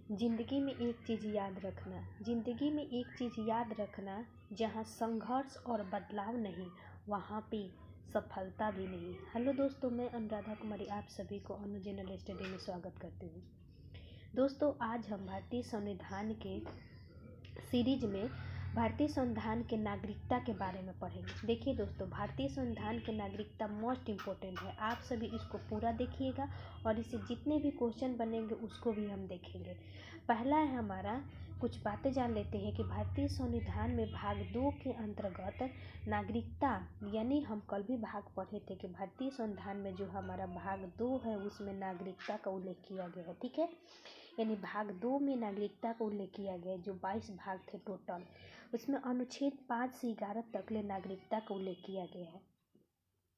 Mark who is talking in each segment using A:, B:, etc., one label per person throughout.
A: ज़िंदगी में एक चीज़ याद रखना, ज़िंदगी में एक चीज़ याद रखना, जहाँ संघर्ष और बदलाव नहीं वहाँ पे सफलता भी नहीं। हेलो दोस्तों, मैं अनुराधा कुमारी आप सभी को अनु जनरल स्टडी में स्वागत करती हूँ। दोस्तों, आज हम भारतीय संविधान के सीरीज में भारतीय संविधान के नागरिकता के बारे में पढ़ेंगे। देखिए दोस्तों, भारतीय संविधान के नागरिकता मोस्ट इम्पोर्टेंट है। आप सभी इसको पूरा देखिएगा और इससे जितने भी क्वेश्चन बनेंगे उसको भी हम देखेंगे। पहला है हमारा, कुछ बातें जान लेते हैं कि भारतीय संविधान में भाग 2 के अंतर्गत नागरिकता, यानी हम कल भी भाग पढ़े थे कि भारतीय संविधान में जो हमारा भाग 2 है उसमें नागरिकता का उल्लेख किया गया है। ठीक है, यानी भाग 2 में नागरिकता का उल्लेख किया गया है। जो 22 भाग थे टोटल, उसमें अनुच्छेद 5 से 11 तक ले नागरिकता का उल्लेख किया गया है,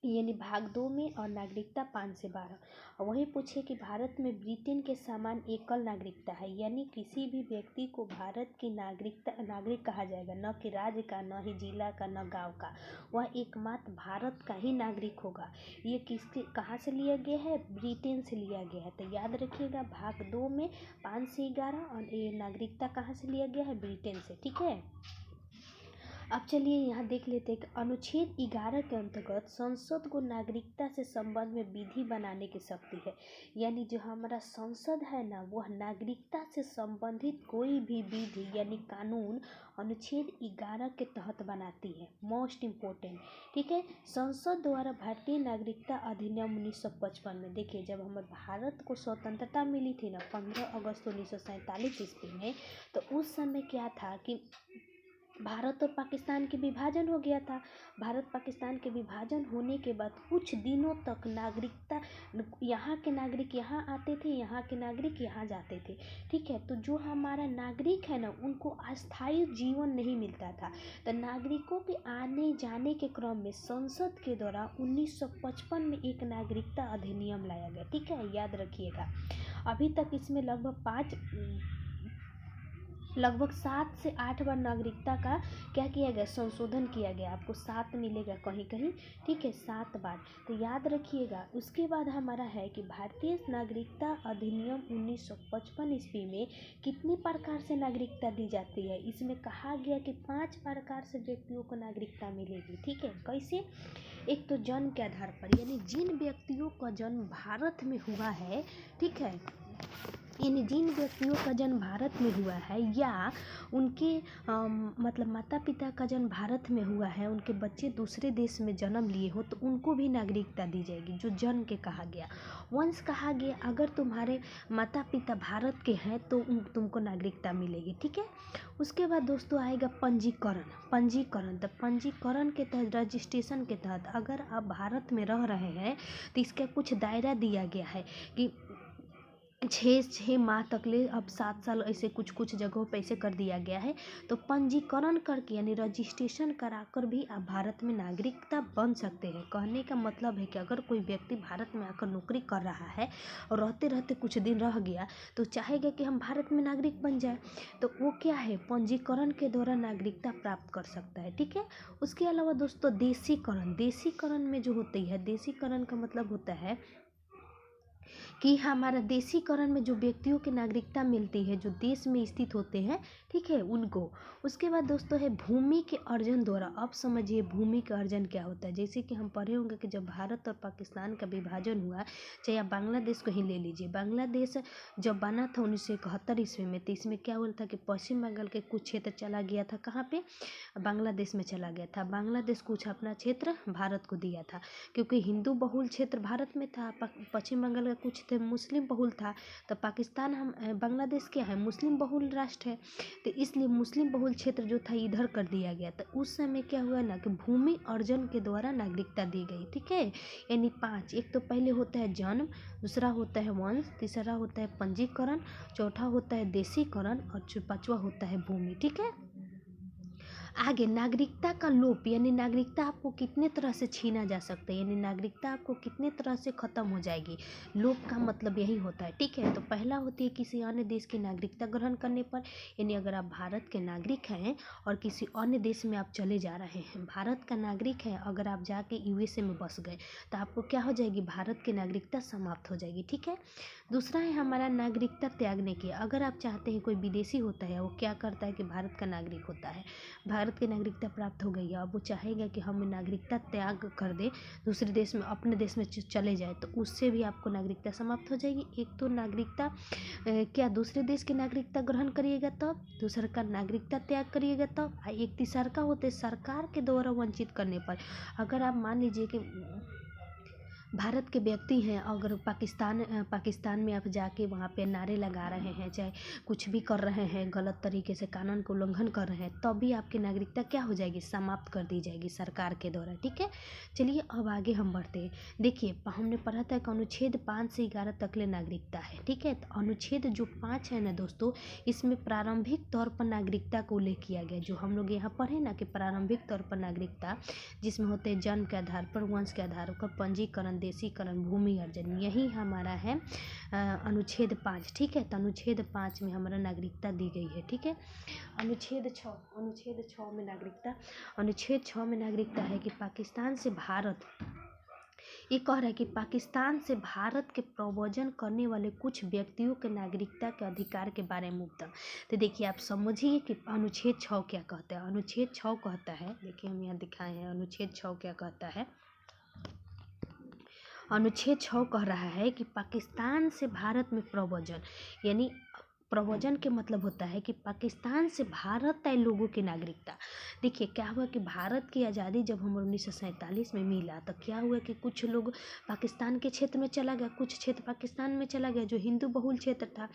A: यानी भाग 2 में, और नागरिकता 5 से 12। और वही पूछे कि भारत में ब्रिटेन के समान एकल नागरिकता है, यानी किसी भी व्यक्ति को भारत की नागरिक कहा जाएगा, न कि राज्य का, न ही जिला का, न गांव का। वह एकमात्र भारत का ही नागरिक होगा। ये कहाँ से लिया गया है? ब्रिटेन से लिया गया है। तो याद रखिएगा, भाग 2 में 5 से 11, और ये नागरिकता कहाँ से लिया गया है? ब्रिटेन से। ठीक है, अब चलिए यहाँ देख लेते हैं कि अनुच्छेद 11 के अंतर्गत संसद को नागरिकता से संबंध में विधि बनाने की शक्ति है। यानी जो हमारा संसद है ना, वह नागरिकता से संबंधित कोई भी विधि यानी कानून अनुच्छेद 11 के तहत बनाती है। Most important. ठीक है, संसद द्वारा भारतीय नागरिकता अधिनियम 1955 में, देखिए जब हमारे भारत को स्वतंत्रता मिली थी ना 15 अगस्त 1947 ईस्वी में, तो उस समय क्या था कि भारत और पाकिस्तान के विभाजन हो गया था। भारत पाकिस्तान के विभाजन होने के बाद कुछ दिनों तक नागरिकता, यहाँ के नागरिक यहाँ आते थे, यहाँ के नागरिक यहाँ जाते थे। ठीक है, तो जो हमारा नागरिक है ना, उनको अस्थायी जीवन नहीं मिलता था। तो नागरिकों के आने जाने के क्रम में संसद के द्वारा 1955 में एक नागरिकता अधिनियम लाया गया। ठीक है, याद रखिएगा। अभी तक इसमें लगभग 7 से 8 बार नागरिकता का क्या किया गया? संशोधन किया गया। आपको 7 मिलेगा कहीं कहीं। ठीक है, 7 बार। तो याद रखिएगा। उसके बाद हमारा है कि भारतीय नागरिकता अधिनियम 1955 ईस्वी में कितनी प्रकार से नागरिकता दी जाती है? इसमें कहा गया कि 5 प्रकार से व्यक्तियों को नागरिकता मिलेगी। ठीक है, कैसे? एक तो जन्म के आधार पर, यानी जिन व्यक्तियों का जन्म भारत में हुआ है, ठीक है, यानी जिन व्यक्तियों का जन्म भारत में हुआ है, या उनके मतलब माता पिता का जन्म भारत में हुआ है, उनके बच्चे दूसरे देश में जन्म लिए हो, तो उनको भी नागरिकता दी जाएगी। जो जन्म के कहा गया। वंश कहा गया, अगर तुम्हारे माता पिता भारत के हैं तो तुमको नागरिकता मिलेगी। ठीक है, उसके बाद दोस्तों आएगा पंजीकरण। तो पंजीकरण के तहत, रजिस्ट्रेशन के तहत, अगर आप भारत में रह रहे हैं तो इसका कुछ दायरा दिया गया है कि 6 माह तक ले, अब 7 साल, ऐसे कुछ जगहों पे ऐसे कर दिया गया है। तो पंजीकरण करके, यानी रजिस्ट्रेशन कराकर भी आप भारत में नागरिकता बन सकते हैं। कहने का मतलब है कि अगर कोई व्यक्ति भारत में आकर नौकरी कर रहा है और रहते रहते कुछ दिन रह गया, तो चाहेगा कि हम भारत में नागरिक बन जाए, तो वो क्या है? पंजीकरण के द्वारा नागरिकता प्राप्त कर सकता है। ठीक है, उसके अलावा दोस्तों देशीकरण में जो होती है, देशीकरण का मतलब होता है कि हमारा देशीकरण में जो व्यक्तियों की नागरिकता मिलती है, जो देश में स्थित होते हैं, ठीक है, उनको। उसके बाद दोस्तों है भूमि के अर्जन द्वारा। अब समझिए भूमि का अर्जन क्या होता है। जैसे कि हम पढ़े होंगे कि जब भारत और पाकिस्तान का विभाजन हुआ, चाहे आप बांग्लादेश को ही ले लीजिए। बांग्लादेश जब बना था 1971 ईस्वी में, तो इसमें क्या हुआ था कि पश्चिम बंगाल के कुछ क्षेत्र चला गया था। कहाँ पे? बांग्लादेश में चला गया था। बांग्लादेश कुछ अपना क्षेत्र भारत को दिया था, क्योंकि हिंदू बहुल क्षेत्र भारत में था। पश्चिम बंगाल का कुछ मुस्लिम बहुल था। तो पाकिस्तान, हम बांग्लादेश क्या है? मुस्लिम बहुल राष्ट्र है। तो इसलिए मुस्लिम बहुल क्षेत्र जो था इधर कर दिया गया। तो उस समय क्या हुआ ना कि भूमि अर्जन के द्वारा नागरिकता दी गई। ठीक है, यानी 5। एक तो पहले होता है जन्म, दूसरा होता है वंश, तीसरा होता है पंजीकरण, चौथा होता है देशीकरण, और 5वां होता है भूमि। ठीक है, आगे नागरिकता का लोप यानी नागरिकता आपको कितने तरह से छीना जा सकता है, यानी नागरिकता आपको कितने तरह से ख़त्म हो जाएगी। लोप का मतलब यही होता है, ठीक है। तो पहला होती है किसी अन्य देश की नागरिकता ग्रहण करने पर, यानी अगर आप भारत के नागरिक हैं और किसी अन्य देश में आप चले जा रहे हैं, भारत का नागरिक है, अगर आप जाके यूएसए में बस गए तो आपको क्या हो जाएगी, भारत की नागरिकता समाप्त हो जाएगी, ठीक है। दूसरा है हमारा नागरिकता त्यागने की। अगर आप चाहते हैं, कोई विदेशी होता है वो क्या करता है कि भारत का नागरिक होता है, भारत की नागरिकता प्राप्त हो गई है, अब वो चाहेगा कि हम नागरिकता त्याग कर दें, दूसरे देश में अपने देश में चले जाए, तो उससे भी आपको नागरिकता समाप्त हो जाएगी। एक तो नागरिकता क्या दूसरे देश की नागरिकता ग्रहण करिएगा तब, दूसरा का नागरिकता त्याग करिएगा तब, एक तीसरा का होते सरकार के द्वारा वंचित करने पर। अगर आप मान लीजिए कि भारत के व्यक्ति हैं, अगर पाकिस्तान में आप जाके वहाँ पे नारे लगा रहे हैं, चाहे कुछ भी कर रहे हैं, गलत तरीके से कानून को उल्लंघन कर रहे हैं, तब भी आपकी नागरिकता क्या हो जाएगी, समाप्त कर दी जाएगी सरकार के द्वारा, ठीक है। चलिए अब आगे हम बढ़ते हैं। देखिए हमने पढ़ा था कि अनुच्छेद 5 से 11 तक ले नागरिकता है, ठीक है। तो अनुच्छेद जो 5 है ना दोस्तों, इसमें प्रारंभिक तौर पर नागरिकता को उल्लेख किया गया, जो हम लोग यहाँ पढ़े ना कि प्रारंभिक तौर पर नागरिकता जिसमें होते हैं जन्म के आधार पर, वंश के आधार पर, पंजीकरण, देशीकरण, भूमि अर्जन, यही हमारा है अनुच्छेद 5, ठीक है। तो अनुच्छेद 5 में हमारा नागरिकता दी गई है, ठीक है। अनुच्छेद 6 में नागरिकता है कि पाकिस्तान से भारत, ये कह रहा है कि पाकिस्तान से भारत के प्रव्रजन करने वाले कुछ व्यक्तियों के नागरिकता के अधिकार के बारे में उपदम। तो देखिए आप समझिए कि अनुच्छेद 6 क्या कहता है। अनुच्छेद 6 कहता है, देखिए हम यहाँ दिखाए हैं अनुच्छेद 6 क्या कहता है। अनुच्छेद 6 कह रहा है कि पाकिस्तान से भारत में प्रव्रजन, यानी प्रव्रजन के मतलब होता है कि पाकिस्तान से भारत आए लोगों की नागरिकता। देखिए क्या हुआ कि भारत की आज़ादी जब हम 1947 में मिला तो क्या हुआ कि कुछ लोग पाकिस्तान के क्षेत्र में चला गया, कुछ क्षेत्र पाकिस्तान में चला गया जो हिंदू बहुल क्षेत्र था।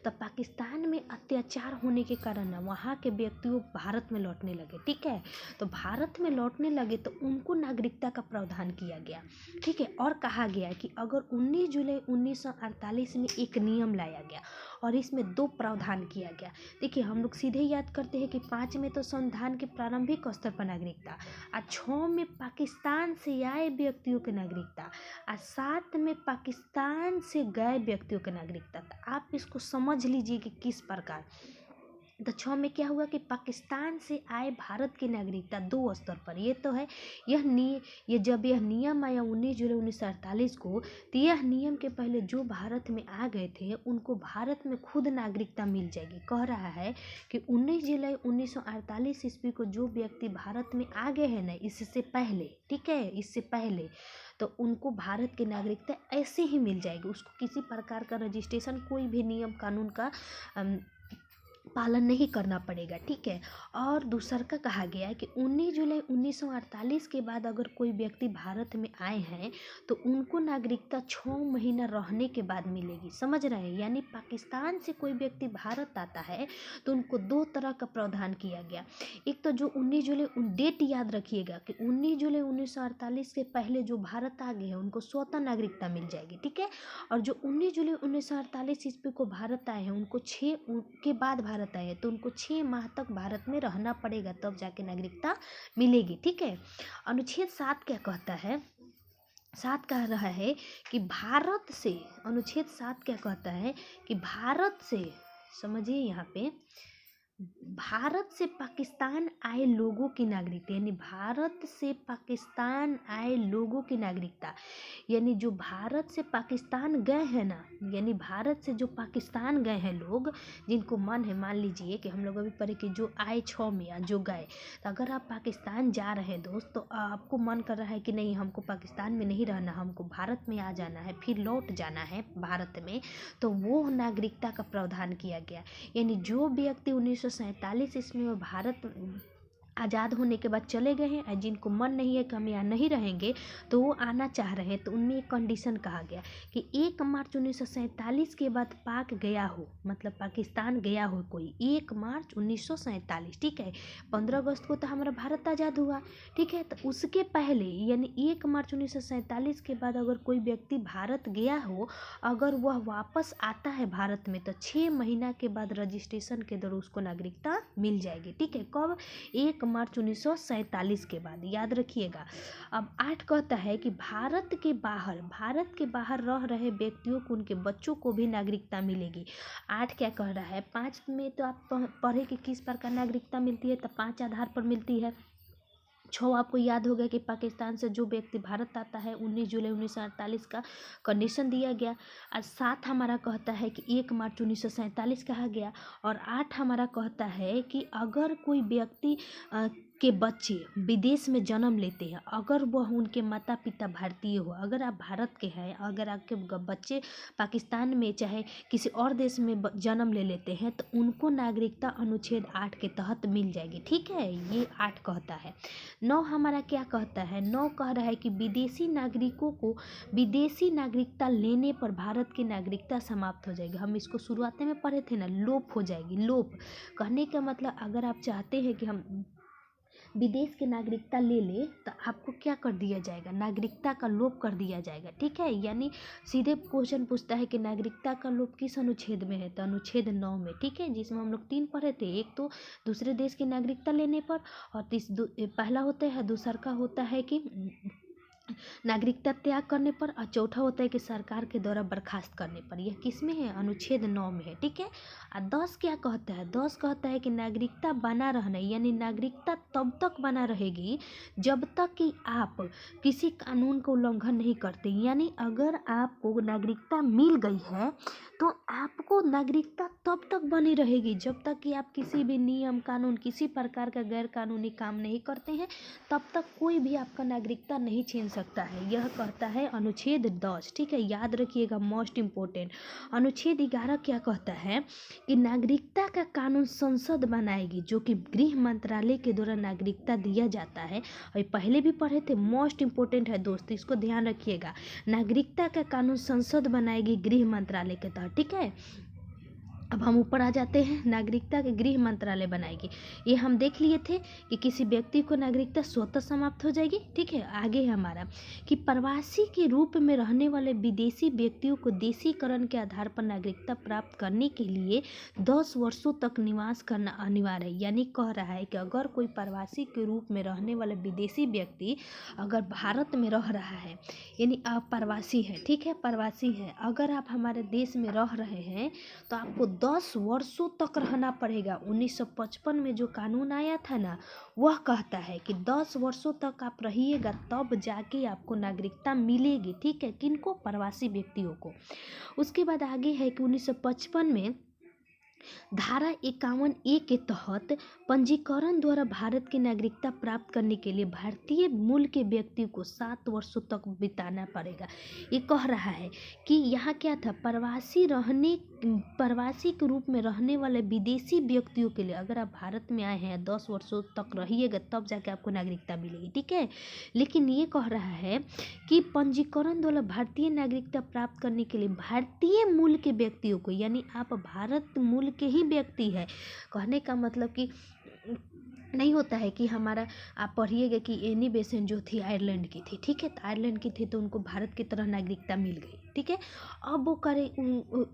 A: तब पाकिस्तान में अत्याचार होने के कारण वहाँ के व्यक्तियों भारत में लौटने लगे, ठीक है। तो भारत में लौटने लगे तो उनको नागरिकता का प्रावधान किया गया, ठीक है। और कहा गया कि अगर 19 जुलाई 1948 में एक नियम लाया गया और इसमें 2 प्रावधान किया गया। देखिए हम लोग सीधे याद करते हैं कि 5 में तो संविधान के प्रारंभिक स्तर पर नागरिकता, और 6 में पाकिस्तान से आए व्यक्तियों की नागरिकता, और 7 में पाकिस्तान से गए व्यक्तियों की नागरिकता। तो आप इसको समझ लीजिए कि किस प्रकार। तो 6 में क्या हुआ कि पाकिस्तान से आए भारत की नागरिकता 2 स्तर पर, ये तो है ये जब यह नियम आया 19 जुलाई 1948 को, तो यह नियम के पहले जो भारत में आ गए थे उनको भारत में खुद नागरिकता मिल जाएगी। कह रहा है कि 19 जुलाई 1948 ईस्वी को जो व्यक्ति भारत में आ गए हैं ना इससे पहले, ठीक है, इससे पहले, तो उनको भारत की नागरिकता ऐसे ही मिल जाएगी। उसको किसी प्रकार का रजिस्ट्रेशन, कोई भी नियम कानून का पालन नहीं करना पड़ेगा, ठीक है। और दूसरा का कहा गया है कि 19 जुलाई 1948 के बाद अगर कोई व्यक्ति भारत में आए हैं तो उनको नागरिकता 6 महीना रहने के बाद मिलेगी, समझ रहे हैं। यानी पाकिस्तान से कोई व्यक्ति भारत आता है तो उनको 2 तरह का प्रावधान किया गया। एक तो जो 19 जुलाई, डेट याद रखिएगा कि 19 जुलाई 1948 के पहले जो भारत आ गए हैं उनको स्वतः नागरिकता मिल जाएगी, ठीक है। और जो 19 जुलाई 1948 ईस्वी को भारत आए हैं उनको 6 के बाद भारत आए हैं तो उनको 6 माह तक भारत में रहना पड़ेगा, तब जाके नागरिकता मिलेगी, ठीक है। अनुच्छेद 7 क्या कहता है, 7 कह रहा है कि भारत से, अनुच्छेद 7 क्या कहता है कि भारत से, समझिए यहाँ पे, भारत से पाकिस्तान आए लोगों की नागरिकता, यानी भारत से पाकिस्तान आए लोगों की नागरिकता, यानी जो भारत से पाकिस्तान गए हैं ना, यानी भारत से जो पाकिस्तान गए हैं लोग, जिनको मन है, मान लीजिए कि हम लोग अभी पढ़े कि जो आए 6 में या जो गए, तो अगर आप पाकिस्तान जा रहे हैं दोस्त, तो आपको मन कर रहा है कि नहीं हमको पाकिस्तान में नहीं रहना, हमको भारत में आ जाना है, फिर लौट जाना है भारत में, तो वो नागरिकता का प्रावधान किया गया। यानी जो व्यक्ति 1947 ईस्वी में भारत आज़ाद होने के बाद चले गए हैं और जिनको मन नहीं है कि हम यहाँ नहीं रहेंगे तो वो आना चाह रहे हैं, तो उनमें एक कंडीशन कहा गया कि 1 मार्च 1947 के बाद पाक गया हो, मतलब पाकिस्तान गया हो कोई 1 मार्च 1947, ठीक है। 15 अगस्त को तो हमारा भारत आज़ाद हुआ, ठीक है। तो उसके पहले यानी 1 मार्च 1947 के बाद अगर कोई व्यक्ति भारत गया हो, अगर वह वापस आता है भारत में तो 6 महीना के बाद रजिस्ट्रेशन के दौरान उसको नागरिकता मिल जाएगी, ठीक है। कब? 1 मार्च 1947 के बाद, याद रखिएगा। अब 8 कहता है कि भारत के बाहर रह रहे व्यक्तियों को, उनके बच्चों को भी नागरिकता मिलेगी। 8 क्या कह रहा है, 5 में तो आप पढ़े कि किस प्रकार नागरिकता मिलती है, तो 5 आधार पर मिलती है। 6 आपको याद होगा कि पाकिस्तान से जो व्यक्ति भारत आता है 19 जुलाई 1948 का कंडीशन दिया गया। और 7 हमारा कहता है कि 1 मार्च 1947 कहा गया। और 8 हमारा कहता है कि अगर कोई व्यक्ति के बच्चे विदेश में जन्म लेते हैं, अगर वह उनके माता पिता भारतीय हो, अगर आप भारत के हैं, अगर आपके बच्चे पाकिस्तान में चाहे किसी और देश में जन्म ले लेते हैं, तो उनको नागरिकता अनुच्छेद 8 के तहत मिल जाएगी। ठीक है, ये 8 कहता है। 9 हमारा क्या कहता है, 9 कह रहा है कि विदेशी नागरिकों को विदेशी नागरिकता लेने पर भारत की नागरिकता समाप्त हो जाएगी। हम इसको शुरुआत में पढ़े थे ना, लोप हो जाएगी। लोप कहने का मतलब, अगर आप चाहते हैं कि हम विदेश की नागरिकता ले ले, तो आपको क्या कर दिया जाएगा, नागरिकता का लोप कर दिया जाएगा। ठीक है, यानी सीधे क्वेश्चन पूछता है कि नागरिकता का लोप किस अनुच्छेद में है, तो अनुच्छेद 9 में। ठीक है, जिसमें हम लोग 3 पढ़े थे, एक तो दूसरे देश की नागरिकता लेने पर, और पहला होता है, दूसरा का होता है कि नागरिकता त्याग करने पर, और चौथा होता है कि सरकार के द्वारा बर्खास्त करने पर। यह किस में है, अनुच्छेद 9 में है। ठीक है, और 10 क्या कहता है, 10 कहता है कि नागरिकता बना रहना, यानी नागरिकता तब तक बना रहेगी जब तक कि आप किसी कानून का उल्लंघन नहीं करते। यानी अगर आपको नागरिकता मिल गई है तो आपको नागरिकता तब तक बनी रहेगी जब तक कि आप किसी भी नियम कानून, किसी प्रकार का गैर कानूनी काम नहीं करते हैं, तब तक कोई भी आपका नागरिकता नहीं छीन सकता है। यह कहता है अनुच्छेद 10। ठीक है, याद रखिएगा, मोस्ट इम्पोर्टेंट। अनुच्छेद 11 क्या कहता है कि नागरिकता का कानून संसद बनाएगी, जो कि गृह मंत्रालय के द्वारा नागरिकता दिया जाता है। और पहले भी पढ़े थे, मोस्ट इम्पोर्टेंट है दोस्त, इसको ध्यान रखिएगा। नागरिकता का कानून संसद बनाएगी गृह मंत्रालय के तहत। ठीक है, अब हम ऊपर आ जाते हैं, नागरिकता के गृह मंत्रालय बनाएगी। ये हम देख लिए थे कि किसी व्यक्ति को नागरिकता स्वतः समाप्त हो जाएगी। ठीक है, आगे है हमारा कि प्रवासी के रूप में रहने वाले विदेशी व्यक्तियों को देशीकरण के आधार पर नागरिकता प्राप्त करने के लिए 10 वर्षों तक निवास करना अनिवार्य है। यानी कह रहा है कि अगर कोई प्रवासी के रूप में रहने वाले विदेशी व्यक्ति अगर भारत में रह रहा है, यानी आप प्रवासी है, ठीक है, प्रवासी है, अगर आप हमारे देश में रह रहे हैं तो आपको 10 वर्षों तक रहना पड़ेगा। 1955 में जो कानून आया था ना, वह कहता है कि 10 वर्षों तक आप रहिएगा, तब जाके आपको नागरिकता मिलेगी। ठीक है, किनको, प्रवासी व्यक्तियों को। उसके बाद आगे है कि 1955 में धारा 51A के तहत पंजीकरण द्वारा भारत की नागरिकता प्राप्त करने के लिए भारतीय मूल के व्यक्ति को 7 वर्षों तक बिताना पड़ेगा। ये कह रहा है कि यहाँ क्या था, प्रवासी के रूप में रहने वाले विदेशी व्यक्तियों के लिए अगर आप भारत में आए हैं 10 वर्षों तक रहिएगा, तब जाके आपको नागरिकता मिलेगी। ठीक है, लेकिन ये कह रहा है कि पंजीकरण द्वारा भारतीय नागरिकता प्राप्त करने के लिए भारतीय मूल के व्यक्तियों को, यानी आप भारत मूल के ही व्यक्ति है, कहने का मतलब कि नहीं होता है कि हमारा, आप पढ़िएगा कि एनी बेसेंट जो थी आयरलैंड की थी। ठीक है, तो आयरलैंड की थी तो उनको भारत की तरह नागरिकता मिल गई। ठीक है, अब वो करे,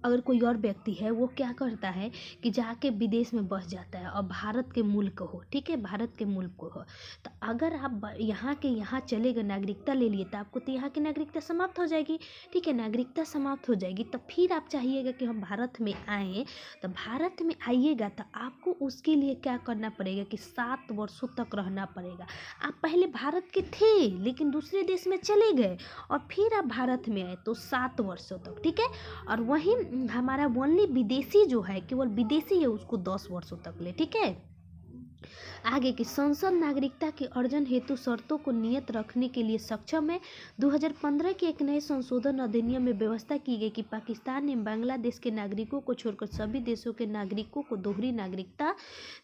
A: अगर कोई और व्यक्ति है वो क्या करता है कि जाके विदेश में बस जाता है और भारत के मूल को हो। ठीक है, भारत के मूल को हो, तो अगर आप यहाँ के यहाँ चले गए, नागरिकता ले लिए, तो आपको तो यहाँ की नागरिकता समाप्त हो जाएगी। ठीक है, नागरिकता समाप्त हो जाएगी, तो फिर आप चाहिएगा कि हम भारत में आएँ, तो भारत में आइएगा तो आपको उसके लिए क्या करना पड़ेगा कि 7 वर्षों तक रहना पड़ेगा। आप पहले भारत के थे लेकिन दूसरे देश में चले गए और फिर आप भारत में आए, तो 7 वर्षों तक। ठीक है, और वहीं हमारा ओनली विदेशी जो है, केवल विदेशी है, उसको 10 वर्षों तक ले। ठीक है, आगे की संसद नागरिकता के अर्जन हेतु शर्तों को नियत रखने के लिए सक्षम है। 2015 के एक नए संशोधन अधिनियम में व्यवस्था की गई कि पाकिस्तान एवं बांग्लादेश के नागरिकों को छोड़कर सभी देशों के नागरिकों को दोहरी नागरिकता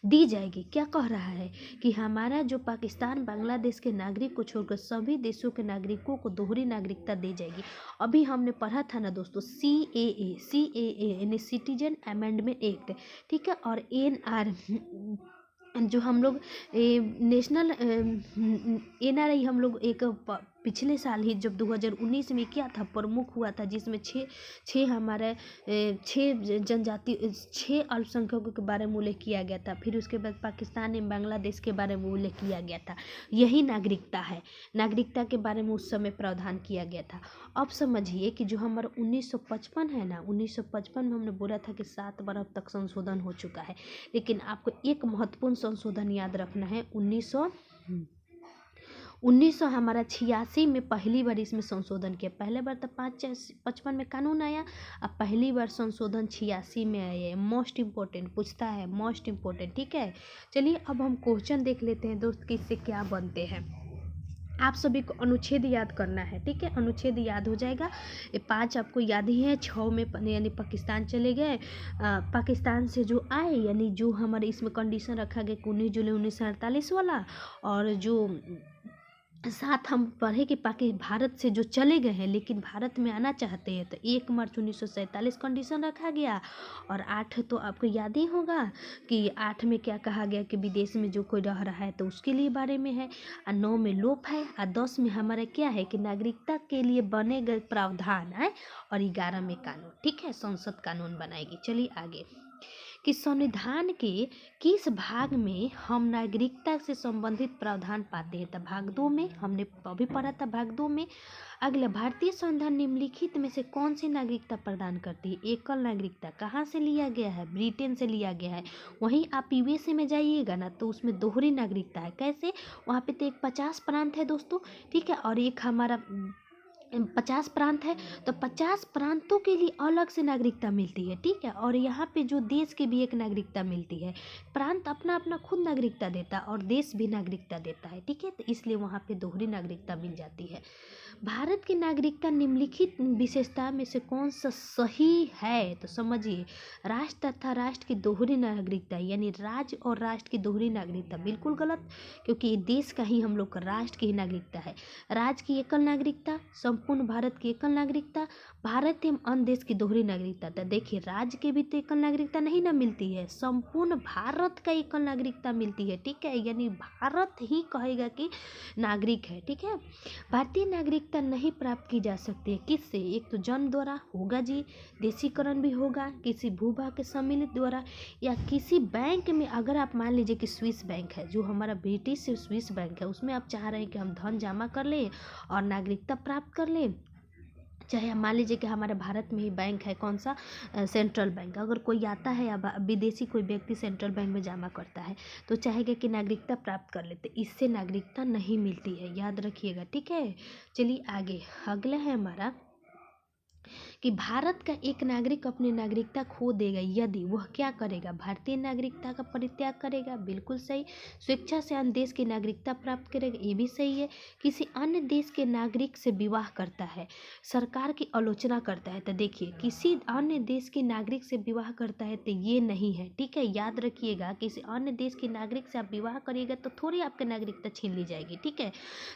A: दी जाएगी। क्या कह रहा है कि हमारा जो पाकिस्तान बांग्लादेश के नागरिक को छोड़कर सभी देशों के नागरिकों को दोहरी नागरिकता दी जाएगी। अभी हमने पढ़ा था ना दोस्तों, CAA यानी सिटीजन अमेंडमेंट एक्ट। ठीक है, और NR जो हम लोग नेशनल NRI हम लोग एक पिछले साल ही जब 2019 में क्या था, प्रमुख हुआ था, जिसमें छः हमारे जनजाति 6 अल्पसंख्यकों के बारे में उल्लेख किया गया था। फिर उसके बाद पाकिस्तान एवं बांग्लादेश के बारे में उल्लेख किया गया था। यही नागरिकता है, नागरिकता के बारे में उस समय प्रावधान किया गया था। अब समझिए कि जो हमारा 1955 है ना, 1955 में हमने बोला था कि 7 बार अब तक संशोधन हो चुका है, लेकिन आपको एक महत्वपूर्ण संशोधन याद रखना है। 1900 हमारा 86 में पहली बार इसमें संशोधन किया। पहले बार तो 55 में कानून आया, अब पहली बार संशोधन 86 में आया है। मोस्ट इम्पोर्टेंट पूछता है, मोस्ट इम्पोर्टेंट, ठीक है। चलिए अब हम क्वेश्चन देख लेते हैं दोस्त कि इससे क्या बनते हैं। आप सभी को अनुच्छेद याद करना है, ठीक है। अनुच्छेद याद हो जाएगा, ये 5 आपको याद ही है। 6 में यानी पाकिस्तान चले गए, पाकिस्तान से जो आए, यानी जो हमारे इसमें कंडीशन रखा गया 19 जुलाई 1948 वाला, और जो साथ हम पढ़े कि भारत से जो चले गए हैं लेकिन भारत में आना चाहते हैं, तो 1 मार्च 1947 कंडीशन रखा गया। और 8 तो आपको याद ही होगा कि 8 में क्या कहा गया कि विदेश में जो कोई रह रहा है तो उसके लिए बारे में है। और 9 में लोप है, और 10 में हमारा क्या है कि नागरिकता के लिए बने गए प्रावधान है, और 11 में कानून, ठीक है, संसद कानून बनाएगी। चलिए आगे कि संविधान के किस भाग में हम नागरिकता से संबंधित प्रावधान पाते हैं। तो भाग 2 में हमने अभी पढ़ा था, भाग 2 में। अगला, भारतीय संविधान निम्नलिखित में से कौन सी नागरिकता प्रदान करती है। एकल नागरिकता कहाँ से लिया गया है, ब्रिटेन से लिया गया है। वहीं आप यूएसए में जाइएगा ना तो उसमें दोहरी नागरिकता है। कैसे, वहाँ पे तो एक 50 प्रांत है दोस्तों, ठीक है, और एक हमारा 50 प्रांत है, तो 50 प्रांतों के लिए अलग से नागरिकता मिलती है, ठीक है। और यहाँ पे जो देश की भी एक नागरिकता मिलती है। प्रांत अपना अपना खुद नागरिकता देता है और देश भी नागरिकता देता है, ठीक है, तो इसलिए वहाँ पे दोहरी नागरिकता मिल जाती है। भारत की नागरिकता निम्नलिखित विशेषता में से कौन सा सही है। तो समझिए, राष्ट्र तथा राष्ट्र की दोहरी नागरिकता, यानी राज्य और राष्ट्र की दोहरी नागरिकता बिल्कुल गलत, क्योंकि ये देश का ही हम लोग का राष्ट्र की ही नागरिकता है। राज्य की एकल नागरिकता, संपूर्ण भारत की एकल नागरिकता, भारत एवं अन्य देश की दोहरी नागरिकता। तो देखिए, राज्य के भी तो एकल नागरिकता नहीं ना मिलती है, संपूर्ण भारत का एकल नागरिकता मिलती है, ठीक है, यानी भारत ही कहेगा कि नागरिक है, ठीक है। भारतीय नागरिकता नहीं प्राप्त की जा सकती है, किससे। एक तो जन्म द्वारा होगा जी, देशीकरण भी होगा, किसी भूभाग के सम्मिलित द्वारा, या किसी बैंक में। अगर आप मान लीजिए कि स्विस बैंक है, जो हमारा ब्रिटिश से स्विस बैंक है, उसमें आप चाह रहे हैं कि हम धन जमा कर लें और नागरिकता प्राप्त कर लें। चाहे हम मान लीजिए कि हमारे भारत में ही बैंक है, कौन सा, सेंट्रल बैंक। अगर कोई आता है या विदेशी कोई व्यक्ति सेंट्रल बैंक में जमा करता है तो चाहेगा कि नागरिकता प्राप्त कर लेते, इससे नागरिकता नहीं मिलती है, याद रखिएगा, ठीक है। चलिए आगे, अगला है हमारा कि भारत का एक नागरिक अपनी नागरिकता खो देगा यदि वह क्या करेगा, भारतीय नागरिकता का परित्याग करेगा, बिल्कुल सही। स्वेच्छा से अन्य देश की नागरिकता प्राप्त करेगा, ये भी सही है। किसी अन्य देश के नागरिक से विवाह करता है, सरकार की आलोचना करता है। तो देखिए, किसी अन्य देश के नागरिक से विवाह करता है तो ये नहीं है, ठीक है, याद रखिएगा। किसी अन्य देश के नागरिक से आप विवाह करिएगा तो थोड़ी आपकी नागरिकता छीन ली जाएगी, ठीक है।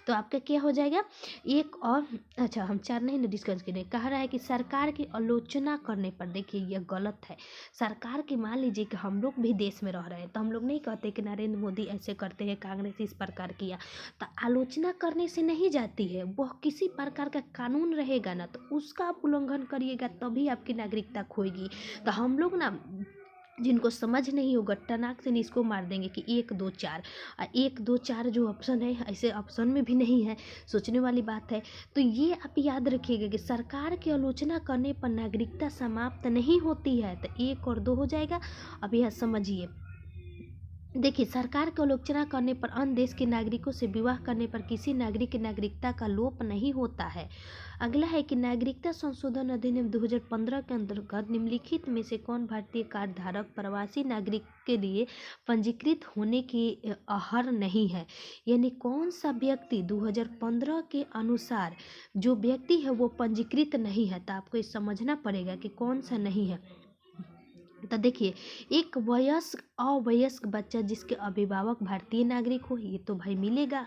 A: तो आपका क्या हो जाएगा, एक और, अच्छा हम 4 नहीं डिस्कस करें। कह रहा है कि सरकार की आलोचना करने पर, देखिए यह गलत है। सरकार की, मान लीजिए कि हम लोग भी देश में रह रहे हैं तो हम लोग नहीं कहते कि नरेंद्र मोदी ऐसे करते हैं, कांग्रेस इस प्रकार किया, तो आलोचना करने से नहीं जाती है। वह किसी प्रकार का कानून रहेगा ना तो उसका आप उल्लंघन करिएगा तभी आपकी नागरिकता खोएगी। तो हम लोग ना, जिनको समझ नहीं होगा टनाक से इसको मार देंगे कि 1 2 4, 1 2 4 जो ऑप्शन है ऐसे ऑप्शन में भी नहीं है, सोचने वाली बात है। तो ये आप याद रखिएगा कि सरकार की आलोचना करने पर नागरिकता समाप्त नहीं होती है। तो 1 और 2 हो जाएगा। अब यह समझिए, देखिए, सरकार की आलोचना करने पर अन्य देश के नागरिकों से विवाह करने पर किसी नागरिक की नागरिकता का लोप नहीं होता है। अगला है कि नागरिकता संशोधन अधिनियम 2015 के अंतर्गत निम्नलिखित में से कौन भारतीय कार्ड धारक प्रवासी नागरिक के लिए पंजीकृत होने की अर्ह नहीं है। यानी कौन सा व्यक्ति 2015 के अनुसार जो व्यक्ति है वो पंजीकृत नहीं है। तो आपको ये समझना पड़ेगा कि कौन सा नहीं है। तो देखिए, एक वयस्क अवयस्क बच्चा जिसके अभिभावक भारतीय नागरिक हो, ये तो भाई मिलेगा।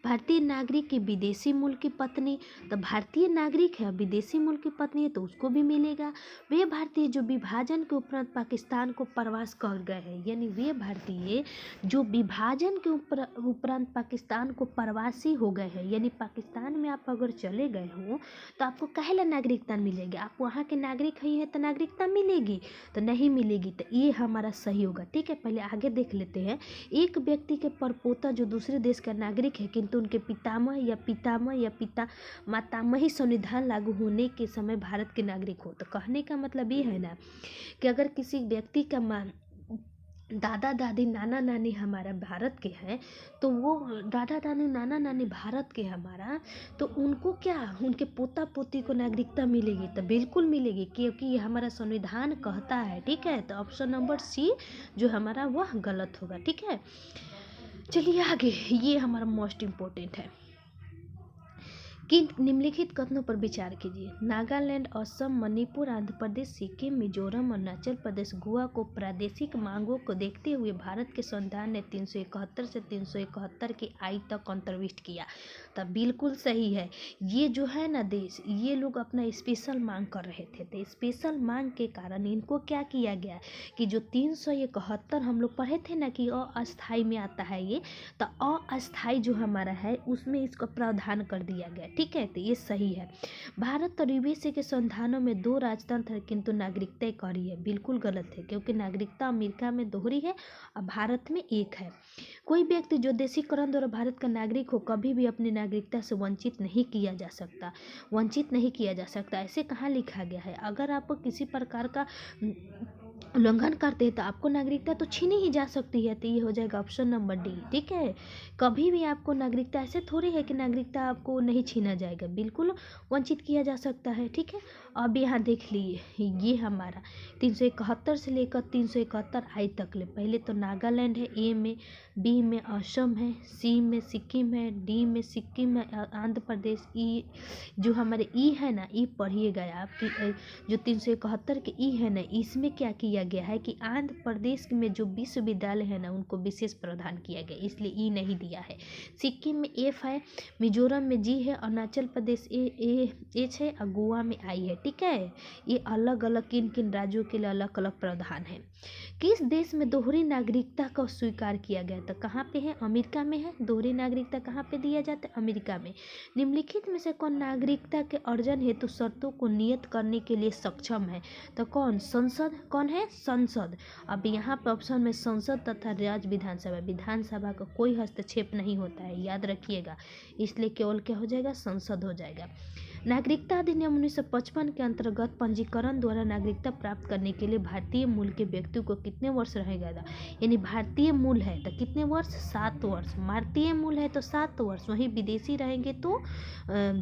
A: भारतीय नागरिक की विदेशी मूल की पत्नी, तो भारतीय नागरिक है, विदेशी मूल की पत्नी है तो उसको भी मिलेगा। वे भारतीय जो विभाजन के उपरांत पाकिस्तान को प्रवास कर गए हैं, यानी वे भारतीय जो विभाजन के उपरांत पाकिस्तान को प्रवासी हो गए हैं, यानी पाकिस्तान में आप अगर चले गए हो तो आपको काहेला नागरिकता मिलेगी, आप वहाँ के नागरिक ही हैं तो नागरिकता मिलेगी, तो नहीं मिलेगी। तो ये हमारा सही होगा। ठीक है, पहले आगे देख लेते हैं। एक व्यक्ति के परपोता जो दूसरे देश का नागरिक है किंतु उनके पितामह या पिता मातामही संविधान लागू होने के समय भारत के नागरिक हो। तो कहने का मतलब ये है ना कि अगर किसी व्यक्ति का दादा दादी नाना नानी हमारा भारत के हैं, तो वो दादा दादी नाना नानी भारत के हमारा, तो उनको क्या, उनके पोता पोती को नागरिकता मिलेगी? तो बिल्कुल मिलेगी, क्योंकि ये हमारा संविधान कहता है। ठीक है, तो ऑप्शन नंबर सी जो हमारा वह गलत होगा। ठीक है, चलिए आगे, ये हमारा मोस्ट इम्पोर्टेंट है कि निम्नलिखित कथनों पर विचार कीजिए। नागालैंड, असम, मणिपुर, आंध्र प्रदेश, सिक्किम, मिजोरम, अरुणाचल प्रदेश, गोवा को प्रादेशिक मांगों को देखते हुए भारत के संविधान ने 371 से 371 की आयु तक अंतर्विष्ट किया। तब बिल्कुल सही है। ये जो है ना देश, ये लोग अपना स्पेशल मांग कर रहे थे, तो स्पेशल मांग के कारण इनको क्या किया गया कि जो 371 हम लोग पढ़े थे ना कि अस्थाई में आता है ये, तो अस्थाई जो हमारा है उसमें इसका प्रावधान कर दिया गया। ठीक है, तो ये सही है। भारत और यूएसए के संविधानों में 2 राजतंत्र है किंतु नागरिकता एक और ही है। बिल्कुल गलत है, क्योंकि नागरिकता अमेरिका में दोहरी है और भारत में एक है। कोई व्यक्ति जो देशीकरण द्वारा भारत का नागरिक हो कभी भी अपनी नागरिकता से वंचित नहीं किया जा सकता। ऐसे कहाँ लिखा गया है? अगर आप किसी प्रकार का उल्लंघन करते हैं तो आपको नागरिकता तो छीनी ही जा सकती है। तो ये हो जाएगा ऑप्शन नंबर डी। ठीक है, कभी भी आपको नागरिकता, ऐसे थोड़ी है कि नागरिकता आपको नहीं छीना जाएगा, बिल्कुल वंचित किया जा सकता है। ठीक है, अब यहाँ देख लिए, ये हमारा 371 से लेकर 371 आई तक ले। पहले तो नागालैंड है ए में, बी में असम है, सी में सिक्किम है, डी में सिक्किम है, आंध्र प्रदेश, ई जो हमारे ई है ना, ई पढ़िएगा आपकी जो 371 के ई है ना, इसमें क्या किया गया है कि आंध्र प्रदेश में जो विश्वविद्यालय है ना उनको विशेष प्रावधान किया गया, इसलिए ई नहीं दिया है। सिक्किम में एफ है, मिजोरम में जी है, अरुणाचल प्रदेश एच है और गोवा में आई है। ठीक है, ये अलग अलग किन किन राज्यों के लिए अलग अलग प्रावधान है। किस देश में दोहरी नागरिकता को स्वीकार किया गया? तो कहाँ पे है? अमेरिका में है। दोहरी नागरिकता कहाँ पे दिया जाता है? अमेरिका में। निम्नलिखित में से कौन नागरिकता के अर्जन हेतु शर्तों को नियत करने के लिए सक्षम है? तो कौन? संसद। कौन है? संसद। अब यहाँ पे ऑप्शन में संसद तथा राज्य विधानसभा का कोई हस्तक्षेप नहीं होता है, याद रखिएगा, इसलिए केवल क्या हो जाएगा? संसद हो जाएगा। नागरिकता अधिनियम 1955 के अंतर्गत पंजीकरण द्वारा नागरिकता प्राप्त करने के लिए भारतीय मूल के व्यक्ति को कितने वर्ष रहेगा? यानी भारतीय मूल है तो कितने वर्ष? 7 वर्ष। भारतीय मूल है तो 7 वर्ष, वहीं विदेशी रहेंगे तो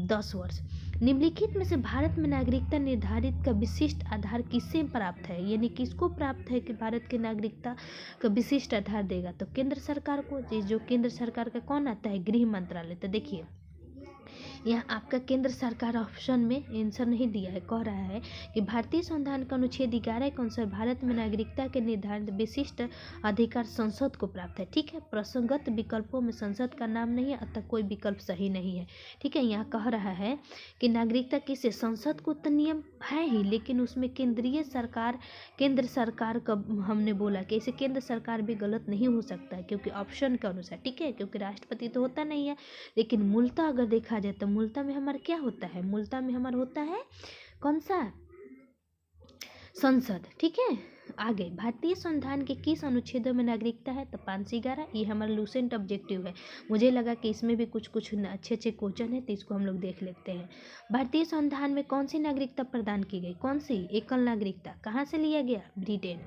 A: 10 वर्ष। निम्नलिखित में से भारत में नागरिकता निर्धारित का विशिष्ट आधार किससे प्राप्त है? यानी किसको प्राप्त है कि भारत की नागरिकता का विशिष्ट आधार देगा? तो केंद्र सरकार को। जो केंद्र सरकार का कौन आता है? गृह मंत्रालय। तो देखिए, यहाँ आपका केंद्र सरकार ऑप्शन में आंसर नहीं दिया है, कह रहा है कि भारतीय संविधान का अनुच्छेद 11 के अनुसार भारत में नागरिकता के निर्धारित विशिष्ट अधिकार संसद को प्राप्त है। ठीक है, प्रसंगत विकल्पों में संसद का नाम नहीं है, अतः कोई विकल्प सही नहीं है। ठीक है, यहाँ कह रहा है कि नागरिकता किसे? संसद को तो नियम है ही, लेकिन उसमें केंद्र सरकार का हमने बोला कि इसे केंद्र सरकार भी गलत नहीं हो सकता है, क्योंकि ऑप्शन के अनुसार। ठीक है, क्योंकि राष्ट्रपति तो होता नहीं है, लेकिन मूलतः अगर देखा जाए तो मूलतः में हमारा क्या होता है? मूलतः में हमारा होता है कौन सा? संसद। ठीक है, आगे भारतीय संविधान के किस अनुच्छेदों में नागरिकता है? तो 511। ये हमारा लूसेंट ऑब्जेक्टिव है, मुझे लगा कि इसमें भी कुछ अच्छे क्वेश्चन है, तो इसको हम लोग देख लेते हैं। भारतीय संविधान में कौन सी नागरिकता प्रदान की गई? कौन सी? एकल नागरिकता। कहाँ से लिया गया? ब्रिटेन।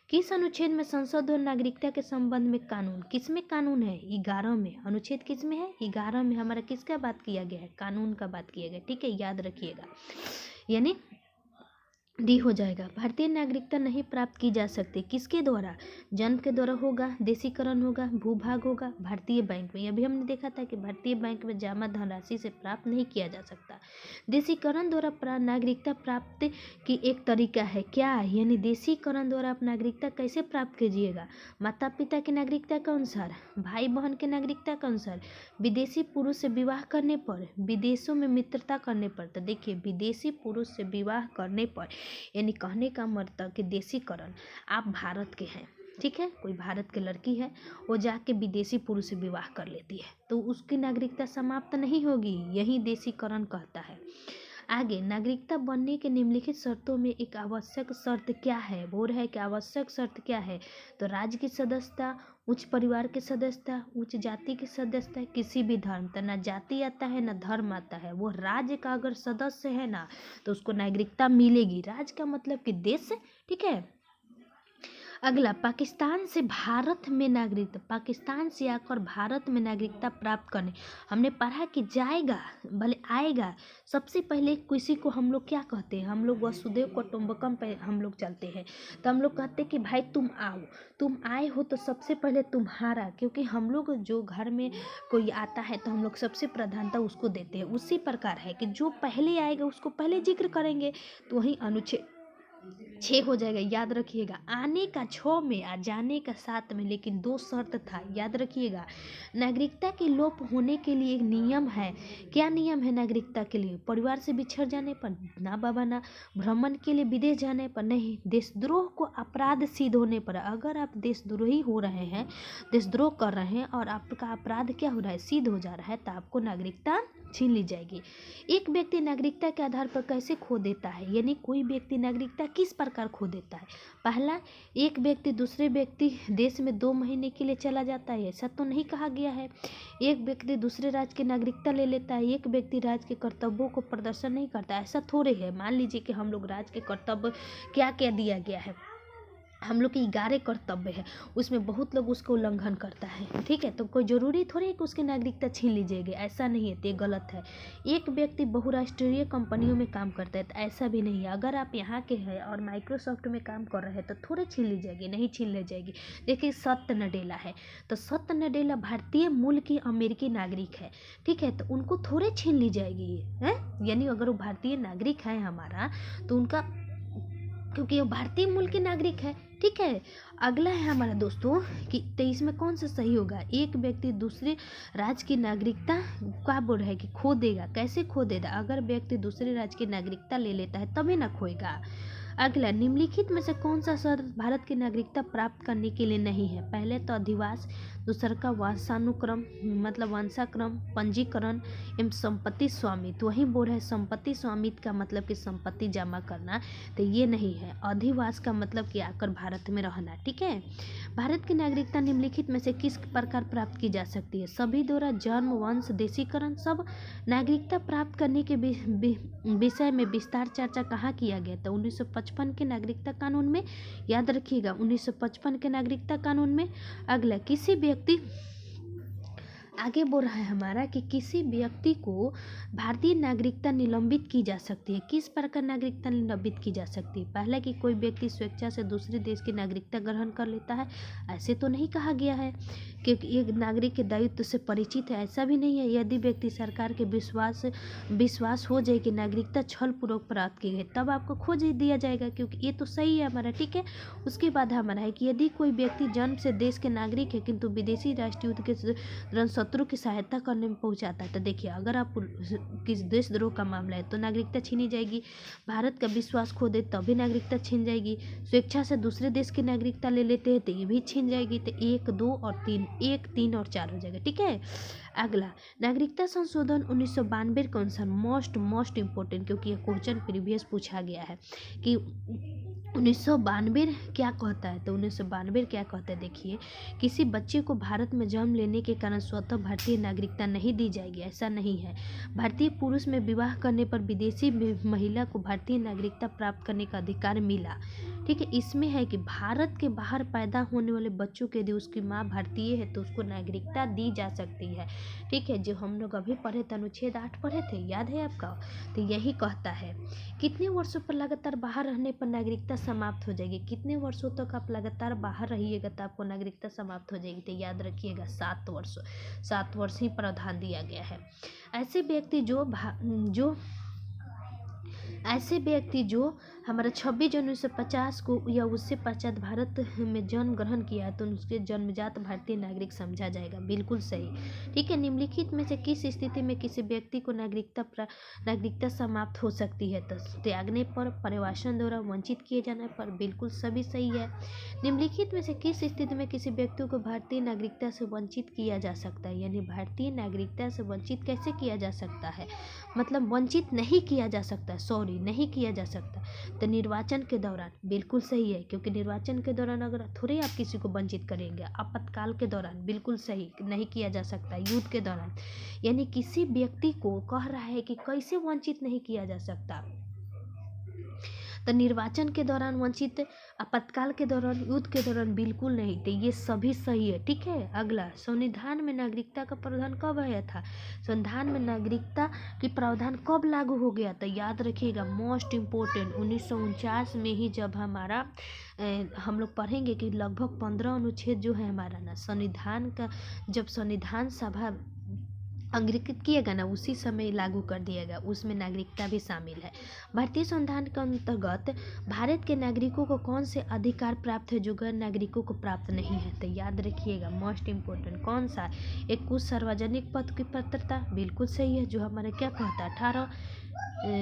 A: किस अनुच्छेद में संसद और नागरिकता के संबंध में कानून? किसमें कानून है? 11 में। अनुच्छेद किसमें है? 11 में हमारा किसका बात किया गया है? कानून का बात किया गया। ठीक है, याद रखिएगा। यानी डी हो जाएगा। भारतीय नागरिकता नहीं प्राप्त की जा सकती किसके द्वारा? जन्म के द्वारा होगा, देशीकरण होगा, भूभाग होगा, भारतीय बैंक में। अभी हमने देखा था कि भारतीय बैंक में जमा धनराशि से प्राप्त नहीं किया जा सकता। देशीकरण द्वारा नागरिकता प्राप्त की एक तरीका है क्या? यानी देशीकरण द्वारा आप नागरिकता कैसे प्राप्त कीजिएगा? माता पिता की नागरिकता के अनुसार, भाई बहन के नागरिकता के अनुसार, विदेशी पुरुष से विवाह करने पर, विदेशों में मित्रता करने पर। तो देखिए, विदेशी पुरुष से विवाह करने पर, यानी कहने का मतलब कि देशीकरण, आप भारत के हैं, ठीक है, कोई भारत की लड़की है, वो जाके विदेशी पुरुष से विवाह कर लेती है तो उसकी नागरिकता समाप्त नहीं होगी, यही देशीकरण कहता है। आगे, नागरिकता बनने के निम्नलिखित शर्तों में एक आवश्यक शर्त क्या है? बोल रहा है कि आवश्यक शर्त क्या है? तो राज्य की सदस्यता, उच्च परिवार की सदस्यता, उच्च जाति की सदस्यता, किसी भी धर्म। तो ना जाति आता है ना धर्म आता है, वो राज्य का अगर सदस्य है ना तो उसको नागरिकता मिलेगी। राज्य का मतलब कि देश, ठीक है। अगला, पाकिस्तान से भारत में नागरिकता, पाकिस्तान से आकर भारत में नागरिकता प्राप्त करने। हमने पढ़ा कि जाएगा भले आएगा, सबसे पहले किसी को हम लोग क्या कहते हैं? हम लोग वसुदेव कुटुंबकम पे हम लोग चलते हैं। तो हम लोग कहते हैं कि भाई तुम आओ, तुम आए हो तो सबसे पहले तुम्हारा, क्योंकि हम लोग जो घर में कोई आता है तो हम लोग सबसे प्रधानता उसको देते हैं। उसी प्रकार है कि जो पहले आएगा उसको पहले जिक्र करेंगे। तो वही अनुच्छेद 6 हो जाएगा, याद रखिएगा। आने का 6 में आ जाने का 7 में, लेकिन 2 शर्त था, याद रखिएगा। नागरिकता के लोप होने के लिए एक नियम है। क्या नियम है नागरिकता के लिए? परिवार से बिछड़ जाने पर ना बाबा ना, भ्रमण के लिए विदेश जाने पर नहीं, देशद्रोह को अपराध सिद्ध होने पर। अगर आप देशद्रोही हो रहे हैं, देशद्रोह कर रहे हैं और आपका अपराध क्या हो रहा है? सिद्ध हो जा रहा है, तो आपको नागरिकता छीन ली जाएगी। एक व्यक्ति नागरिकता के आधार पर कैसे खो देता है? यानी कोई व्यक्ति नागरिकता किस प्रकार खो देता है? पहला, एक व्यक्ति दूसरे व्यक्ति देश में 2 महीने के लिए चला जाता है, ऐसा तो नहीं कहा गया है। एक व्यक्ति दूसरे राज्य की नागरिकता ले लेता है, एक व्यक्ति राज्य के कर्तव्यों को प्रदर्शन नहीं करता, ऐसा थोड़े है। मान लीजिए कि हम लोग राज्य के कर्तव्य क्या क्या दिया गया है, हम लोग के 11 कर्तव्य है, उसमें बहुत लोग उसको उल्लंघन करता है, ठीक है। तो कोई ज़रूरी थोड़ी है कि उसकी नागरिकता छीन लीजिएगी, ऐसा नहीं है, तो ये गलत है। एक व्यक्ति बहुराष्ट्रीय कंपनियों में काम करता है, तो ऐसा भी नहीं है। अगर आप यहाँ के हैं और माइक्रोसॉफ्ट में काम कर रहे हैं तो थोड़े छीन ली जाएगी, नहीं छीन ली जाएगी। देखिए, सत्य नडेला है, तो सत्य नडेला भारतीय मूल की अमेरिकी नागरिक है, ठीक है, तो उनको थोड़े छीन ली जाएगी है। यानी अगर वो भारतीय नागरिक है हमारा, तो उनका, क्योंकि वो भारतीय मूल के नागरिक है, ठीक है। अगला है हमारा दोस्तों कि 23 में कौन सा सही होगा? एक व्यक्ति दूसरे राज्य की नागरिकता क्या बोल रहा है कि खो देगा। कैसे खो देगा? अगर व्यक्ति दूसरे राज्य की नागरिकता ले लेता है तभी ना खोएगा। अगला, निम्नलिखित में से कौन सा शर्त भारत की नागरिकता प्राप्त करने के लिए नहीं है? पहले तो अधिवास, दूसरा का वंशानुक्रम मतलब वंशाक्रम, पंजीकरण एवं संपत्ति स्वामित्व। वही बोल रहे संपत्ति स्वामित्व का मतलब कि संपत्ति जमा करना, तो ये नहीं है। अधिवास का मतलब कि आकर भारत में रहना, ठीक है। भारत की नागरिकता निम्नलिखित में से किस प्रकार प्राप्त की जा सकती है? सभी द्वारा जन्म, वंश, देशीकरण, सब। नागरिकता प्राप्त करने के विषय में विस्तार चर्चा कहाँ किया गया था? 1955 के नागरिकता कानून में, याद रखिएगा 1955 के नागरिकता कानून में। अगला, किसी व्यक्ति, आगे बोल रहा है हमारा कि किसी व्यक्ति को भारतीय नागरिकता निलंबित की जा सकती है। किस प्रकार नागरिकता निलंबित की जा सकती है? पहला कि कोई व्यक्ति स्वेच्छा से दूसरे देश की नागरिकता ग्रहण कर लेता है, ऐसे तो नहीं कहा गया है, क्योंकि एक नागरिक के दायित्व से परिचित है, ऐसा भी नहीं है। यदि व्यक्ति सरकार के विश्वास हो जाए कि नागरिकता छल पूर्वक प्राप्त की गई, तब आपको खोज दिया जाएगा, क्योंकि ये तो सही है हमारा, ठीक है। उसके बाद हमारा है कि यदि कोई व्यक्ति जन्म से देश के नागरिक है किंतु विदेशी राष्ट्रीय युद्ध के दौरान शत्रु की सहायता करने में पहुंचाता है, तो देखिए अगर आप किस देशद्रोह का मामला है तो नागरिकता छीनी जाएगी। भारत का विश्वास खो दे तभी नागरिकता छीन जाएगी। स्वेच्छा से दूसरे देश की नागरिकता ले लेते हैं तो ये भी छीन जाएगी। तो 1, 2 और 3, 1, 3 और 4 हो जाएगा, ठीक है। अगला, नागरिकता संशोधन 1992 के अनुसार मोस्ट इम्पोर्टेंट, क्योंकि ये क्वेश्चन प्रीवियस पूछा गया है कि 1992 क्या कहता है। तो 1992 क्या कहता है, देखिए, किसी बच्चे को भारत में जन्म लेने के कारण स्वतः भारतीय नागरिकता नहीं दी जाएगी, ऐसा नहीं है। भारतीय पुरुष में विवाह करने पर विदेशी महिला को भारतीय नागरिकता प्राप्त करने का अधिकार मिला, ठीक है। इसमें है कि भारत के बाहर पैदा होने वाले बच्चों के यदि उसकी माँ भारतीय है तो उसको नागरिकता दी जा सकती है। ठीक है, जो हम लोग अभी पढ़े थे, अनुच्छेद 8 पढ़े थे, याद है आपका? तो यही कहता है कितने वर्षों पर लगातार बाहर रहने पर नागरिकता समाप्त हो जाएगी। कितने वर्षों तक आप लगातार बाहर रहिएगा तो आपको नागरिकता समाप्त हो जाएगी। तो याद रखिएगा 7 वर्ष, 7 वर्ष ही प्रावधान दिया गया है। ऐसे व्यक्ति जो हमारा 26 जनवरी 1950 को या उससे पश्चात भारत में जन्म ग्रहण किया है तो उसके जन्मजात भारतीय नागरिक समझा जाएगा। बिल्कुल सही। ठीक है, निम्नलिखित में से किस स्थिति में किसी व्यक्ति को नागरिकता समाप्त हो सकती है? तो त्यागने पर, परिवासन द्वारा, वंचित किए जाने पर। बिल्कुल सभी सही है। निम्नलिखित में से किस स्थिति में किसी व्यक्ति को भारतीय नागरिकता से वंचित किया जा सकता है? यानी भारतीय नागरिकता से वंचित कैसे किया जा सकता है, मतलब वंचित नहीं किया जा सकता, नहीं किया जा सकता। तो निर्वाचन के दौरान। बिल्कुल सही है, क्योंकि निर्वाचन के दौरान अगर थोड़े आप किसी को वंचित करेंगे। आपातकाल के दौरान। बिल्कुल सही, नहीं किया जा सकता। युद्ध के दौरान। यानी किसी व्यक्ति को कह रहा है कि कैसे वंचित नहीं किया जा सकता, तो निर्वाचन के दौरान वंचित, आपातकाल के दौरान, युद्ध के दौरान बिल्कुल नहीं। तो ये सभी सही है। ठीक है। अगला, संविधान में नागरिकता का प्रावधान कब आया था? संविधान में नागरिकता की प्रावधान कब लागू हो गया? तो याद रखिएगा, मोस्ट इम्पोर्टेंट 1949 में ही, जब हमारा हम लोग पढ़ेंगे कि लगभग 15 अनुच्छेद जो है हमारा ना संविधान का, जब संविधान सभा अंगीकृत किएगा ना, उसी समय लागू कर दिएगा। उसमें नागरिकता भी शामिल है। भारतीय संविधान के अंतर्गत भारत के नागरिकों को कौन से अधिकार प्राप्त है जो गैर नागरिकों को प्राप्त नहीं है? तो याद रखिएगा, मोस्ट इम्पोर्टेंट कौन सा? एक कुछ सार्वजनिक पद की पात्रता। बिल्कुल सही है, जो हमारे क्या कहता है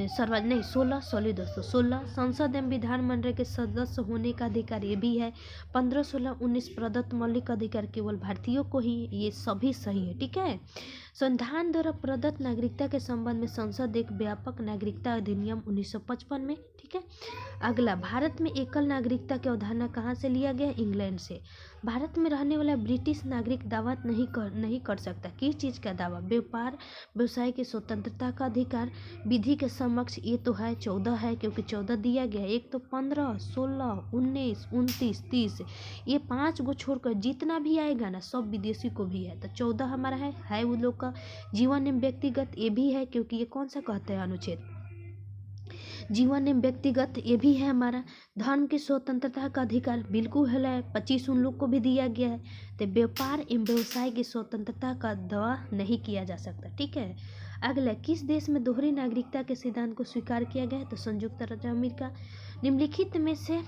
A: 16 संसद एवं विधानमंडल के सदस्य होने का अधिकार, ये भी है। 15, 16, 19 प्रदत्त मौलिक अधिकार केवल भारतीयों को ही, ये सभी सही है। ठीक है। संविधान द्वारा प्रदत्त नागरिकता के संबंध में संसद एक व्यापक नागरिकता अधिनियम 1955 में। ठीक है। अगला, भारत में एकल नागरिकता की अवधारणा कहाँ से लिया गया? इंग्लैंड से। भारत में रहने वाला ब्रिटिश नागरिक दावा नहीं कर सकता। किस चीज़ का दावा? व्यापार व्यवसाय की स्वतंत्रता का अधिकार। विधि के समक्ष ये तो है 14 है, क्योंकि 14 दिया गया। एक तो 15, 16, 19, 29, 30, ये 5 को छोड़कर जितना भी आएगा ना, सब विदेशी को भी है। तो 14 हमारा है वो लोग का। जीवन एवं व्यक्तिगत, ये भी है, क्योंकि ये कौन सा कहते हैं अनुच्छेद? जीवन एवं व्यक्तिगत, ये भी है हमारा। धर्म की स्वतंत्रता का अधिकार बिल्कुल है, 25 उन लोग को भी दिया गया है। तो व्यापार एवं व्यवसाय की स्वतंत्रता का दावा नहीं किया जा सकता। ठीक है। अगला, किस देश में दोहरी नागरिकता के सिद्धांत को स्वीकार किया गया है? तो संयुक्त राज्य अमेरिका। निम्नलिखित में से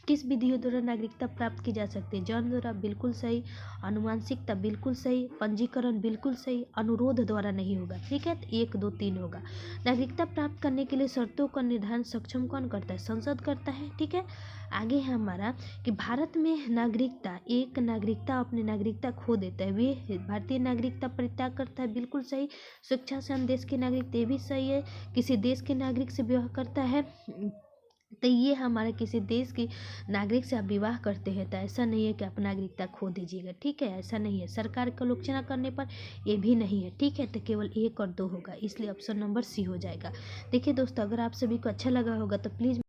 A: किस विधियों द्वारा नागरिकता प्राप्त की जा सकती है? जन्म द्वारा। बिल्कुल सही। आनुवांशिकता। बिल्कुल सही। पंजीकरण। बिल्कुल सही। अनुरोध द्वारा नहीं होगा। ठीक है। 1, 2, 3 होगा। नागरिकता प्राप्त करने के लिए शर्तों का निर्धारण सक्षम कौन करता है? संसद करता है। ठीक है। आगे है हमारा कि भारत में नागरिकता, एक नागरिकता अपनी नागरिकता खो देता है, वे भारतीय नागरिकता परित्याग करता है। बिल्कुल सही। स्वेच्छा से अन्य देश के नागरिक, ये भी सही है। किसी देश के नागरिक से विवाह करता है, तो ये हमारे किसी देश के नागरिक से आप विवाह करते हैं तो ऐसा नहीं है कि आप नागरिकता खो दीजिएगा। ठीक है, ऐसा नहीं है। सरकार की आलोचना करने पर ये भी नहीं है। ठीक है। तो केवल 1 और 2 होगा, इसलिए ऑप्शन नंबर सी हो जाएगा। देखिए दोस्तों, अगर आप सभी को अच्छा लगा होगा तो प्लीज़